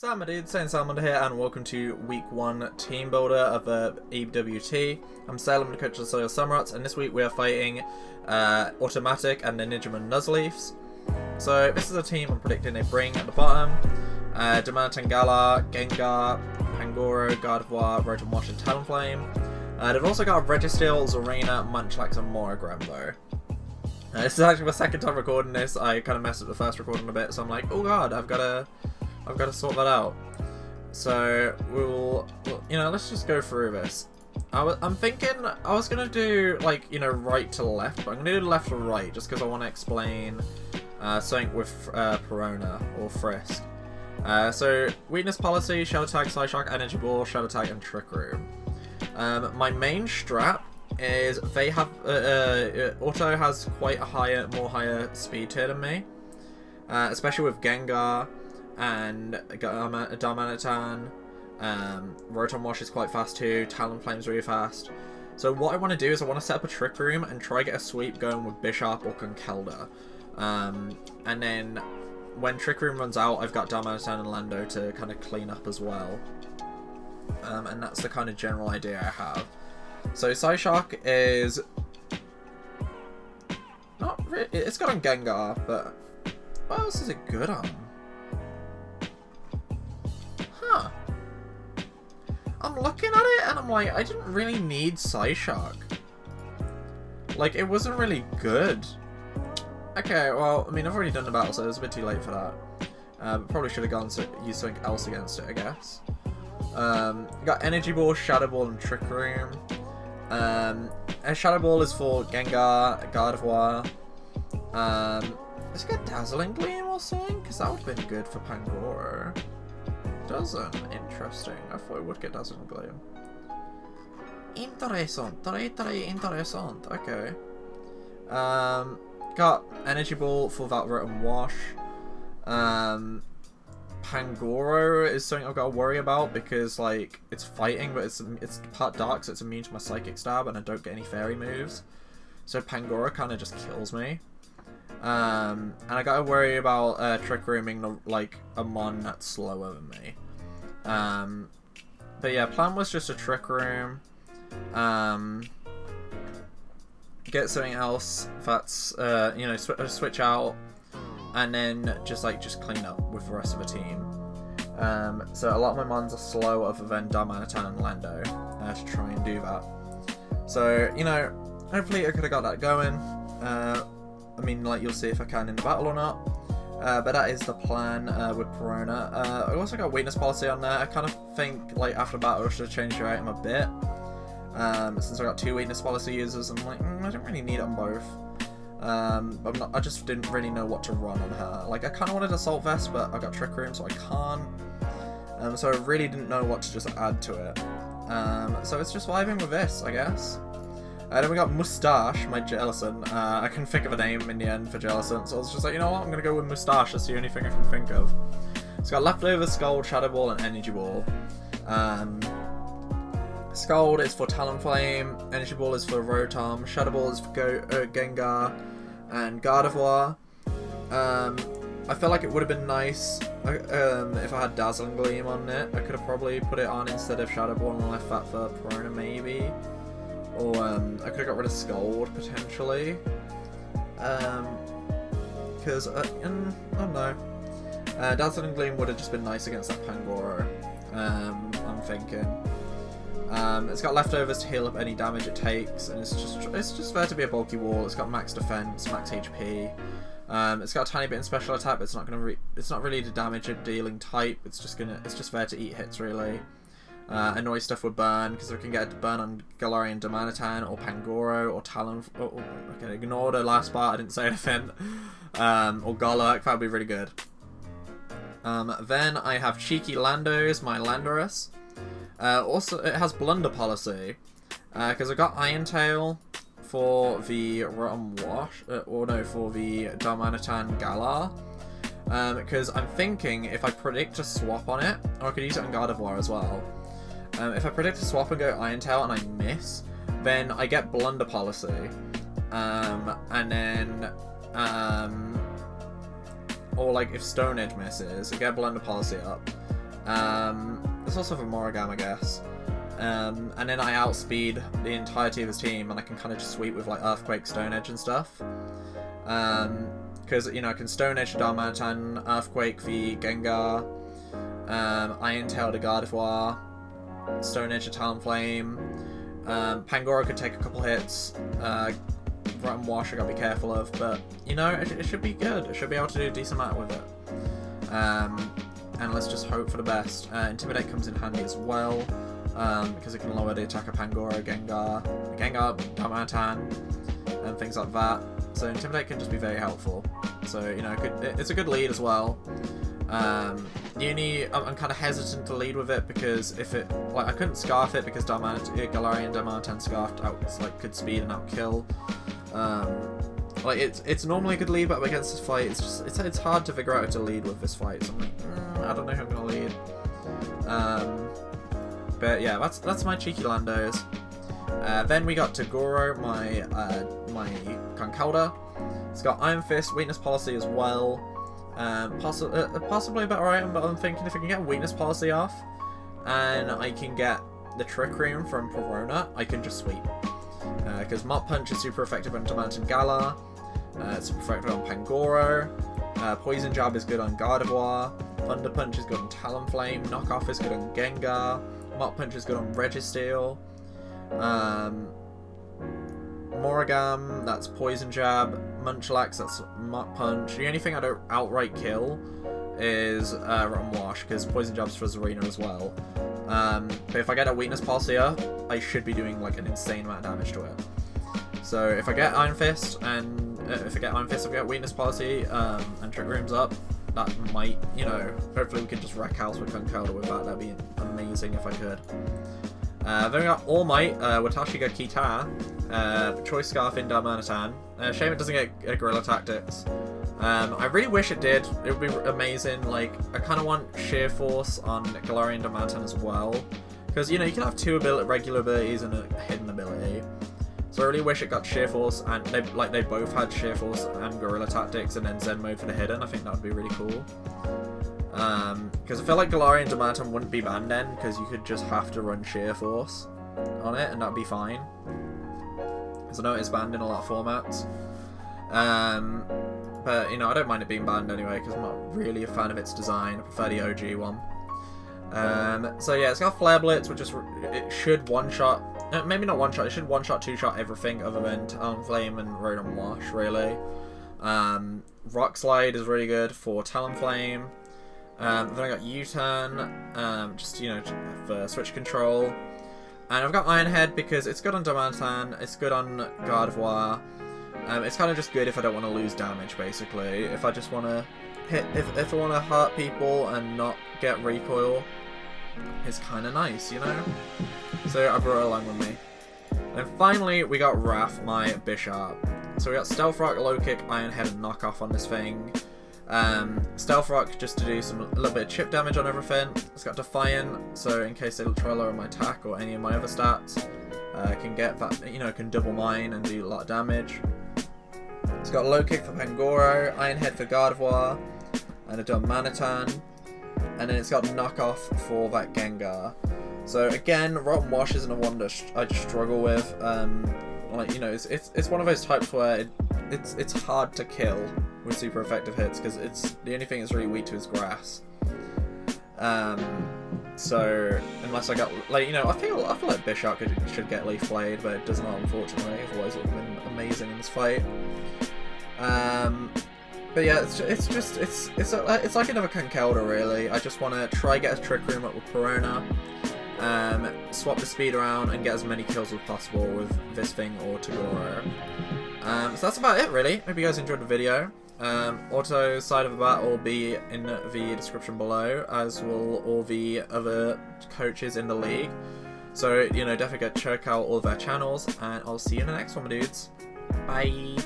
Dude, Saint Salmon here, and welcome to week 1 team builder of EWT. I'm Salem, the coach of the Solihull Samurotts, and this week we are fighting AutoMatthic and the Nijmegen Nuzleafs. So this is a team I'm predicting they bring at the bottom. Gala, Gengar, Pangoro, Gardevoir, Rotom-Wash, and Talonflame. They've also got Registeel, Zarina, Munchlax, and Moragram though. This is actually my second time recording this. I kind of messed up the first recording a bit, so I'm like, oh god, I've got to sort that out. So let's just go through this. I'm thinking I was gonna do like right to left, but I'm gonna do left to right just because I want to explain something with Perona or Frisk. So weakness policy, Shadow Tag, Psyshock, Energy Ball, Shadow Tag, and Trick Room. My main strat is they have Auto has quite a more higher speed tier than me, especially with Gengar and Darmanitan. Rotom-Wash is quite fast too. Talonflame's really fast. So what I want to do is I want to set up a Trick Room and try get a sweep going with Bishop or Conkeldurr. And then when Trick Room runs out, I've got Darmanitan and Lando to kind of clean up as well. And that's the kind of general idea I have. So Psyshock is not really, it's got on Gengar, but what else is it good on? Huh. I'm looking at it and I'm like, I didn't really need Psyshock. Like, it wasn't really good. Okay, well, I mean, I've already done the battle, so it was a bit too late for that. But probably should have gone to use something else against it, I guess. Got Energy Ball, Shadow Ball, and Trick Room. And Shadow Ball is for Gengar, Gardevoir. Does it get Dazzling Gleam or something? Because that would have been good for Pangoro. Doesn't. Interesting. I thought it would get Dazzling Gleam. Interessant. Très interessant. Okay. Got Energy Ball for that Rotom-Wash. Pangoro is something I've got to worry about because like it's fighting, but it's part dark, so it's immune to my Psychic Stab, and I don't get any fairy moves. So Pangoro kind of just kills me. And I got to worry about Trick Rooming like a mon that's slower than me. But yeah, plan was just a Trick Room. Get something else that's switch out. And then just clean up with the rest of the team. So a lot of my mons are slow other than Darmanitan and Lando to try and do that. So, hopefully I could have got that going. I mean, like, you'll see if I can in the battle or not. But that is the plan with Perona. I also got weakness policy on there. I kind of think, like, after battle I should have changed your item a bit. Since I got 2 weakness policy users, I'm like, I don't really need it on both. I just didn't really know what to run on her. Like, I kind of wanted Assault Vest, but I got Trick Room, so I can't. So I really didn't know what to just add to it. So it's just vibing with this, I guess. Then we got Moustache, my Jellicent. I couldn't think of a name in the end for Jellicent, so I was just like, you know what, I'm going to go with Moustache. That's the only thing I can think of. It's got Leftover, Scald, Shadow Ball, and Energy Ball. Scald is for Talonflame, Energy Ball is for Rotom, Shadow Ball is for Gengar, and Gardevoir. I feel like it would have been nice if I had Dazzling Gleam on it. I could have probably put it on instead of Shadow Ball and left that for Perona maybe. Or I could have got rid of Scald potentially. Because, I don't know. Dazzling Gleam would have just been nice against that Pangoro. I'm thinking. It's got leftovers to heal up any damage it takes, and it's just there to be a bulky wall. It's got max defense, max HP. It's got a tiny bit in special attack, but it's not really the damage dealing type. It's just there to eat hits really. Annoy stuff with burn because we can get a burn on Galarian Darmanitan or Pangoro or Talon. Okay, ignore the last part. I didn't say anything. Or Golurk. That would be really good. Then I have Cheeky Landos, my Landorous. Also, it has Blunder Policy, because I got Iron Tail for the Rotom-Wash, for the Darmanitan Galar, because I'm thinking if I predict a swap on it, or I could use it on Gardevoir as well, if I predict a swap and go Iron Tail and I miss, then I get Blunder Policy, and then, or like if Stone Edge misses, I get Blunder Policy up. It's also for Morrigan, I guess. And then I outspeed the entirety of his team, and I can kind of just sweep with like Earthquake, Stone Edge, and stuff. Because, you know, I can Stone Edge Darmanitan, Earthquake the Gengar, Iron Tail the Gardevoir, Stone Edge the Talonflame, Pangoro could take a couple hits, Rotten Wash I gotta be careful of, but, you know, it should be good. I should be able to do a decent amount with it. And let's just hope for the best. Intimidate comes in handy as well, because it can lower the attack of Pangoro, Gengar, Darmanitan, and things like that. So Intimidate can just be very helpful. So, you know, it's a good lead as well. Uni, I'm kind of hesitant to lead with it because if it, like, I couldn't Scarf it because Galarian Darmanitan Scarfed out, like, could speed and out kill. Like, it's normally a good lead, but against this fight, it's hard to figure out how to lead with this fight. So I'm like, I don't know who I'm gonna lead. But yeah, that's my cheeky Landos. Then we got Toguro, my Conkeldurr. It's got Iron Fist, Weakness Policy as well. Possibly a better item, but I'm thinking if I can get Weakness Policy off, and I can get the Trick Room from Perona, I can just sweep. Because Mop Punch is super effective on Darmanitan Galar, it's super effective on Pangoro, Poison Jab is good on Gardevoir, Thunder Punch is good on Talonflame, Knockoff is good on Gengar, Mop Punch is good on Registeel, Morrigan, that's Poison Jab, Munchlax, that's Mop Punch. The only thing I don't outright kill is Rotten Wash, because Poison Jab's for Zarina as well. But if I get a Weakness Policy up, I should be doing like an insane amount of damage to it. So if I get Iron Fist, and if I get Weakness Policy, and Trick Rooms up, that might, you know, hopefully we can just wreck house with Conkeldurr with that. That'd be amazing if I could. Then we got All Might, Watashiga Kita, Choice Scarf in Darmanitan. Shame it doesn't get Guerrilla Tactics. I really wish it did. It would be amazing. Like, I kind of want Sheer Force on Galarian Darmanitan as well. Because, you know, you can have two regular abilities and a hidden ability. So I really wish it got Sheer Force, and they both had Sheer Force and Guerrilla Tactics, and then Zen Mode for the hidden. I think that would be really cool. Because I feel like Galarian Darmanitan wouldn't be banned then, because you could just have to run Sheer Force on it, and that'd be fine. Because I know it's banned in a lot of formats. But, you know, I don't mind it being banned anyway, because I'm not really a fan of its design. I prefer the OG one. So yeah, it's got Flare Blitz, which is, it should one-shot, maybe not one-shot, it should one-shot, two-shot everything other than Talonflame and Rotom Wash, really. Rock Slide is really good for Talonflame. Then I got U-Turn, just, you know, for switch control. And I've got Iron Head because it's good on Darmanitan, it's good on Gardevoir. It's kind of just good if I don't want to lose damage, basically. If I just want to hit, if I want to hurt people and not get recoil, it's kind of nice, you know? So I brought it along with me. And finally, we got Wrath, my Bishop. So we got Stealth Rock, Low Kick, Iron Head, and Knockoff on this thing. Stealth Rock just to do a little bit of chip damage on everything. It's got Defiant, so in case they try to lower my attack or any of my other stats, I can get that, you know, can double mine and do a lot of damage. It's got Low Kick for Pangoro, Iron Head for Gardevoir, and a Darmanitan, and then it's got Knockoff for that Gengar. So again, Rotten Wash isn't a one that I just struggle with. Like, you know, it's one of those types where it's hard to kill with super effective hits because it's the only thing that's really weak to is grass. So unless I got, like, you know, I feel like Bishop should get Leaf Blade, but it does not, unfortunately. Otherwise, it would have been amazing in this fight. But yeah, it's like another Conkeldurr, really. I just want to try get a Trick Room up with Perona, swap the speed around, and get as many kills as possible with this thing or Toguro. So that's about it, really. Hope you guys enjoyed the video. Auto side of the battle will be in the description below, as will all the other coaches in the league. So, you know, definitely go check out all of their channels, and I'll see you in the next one, my dudes. Bye!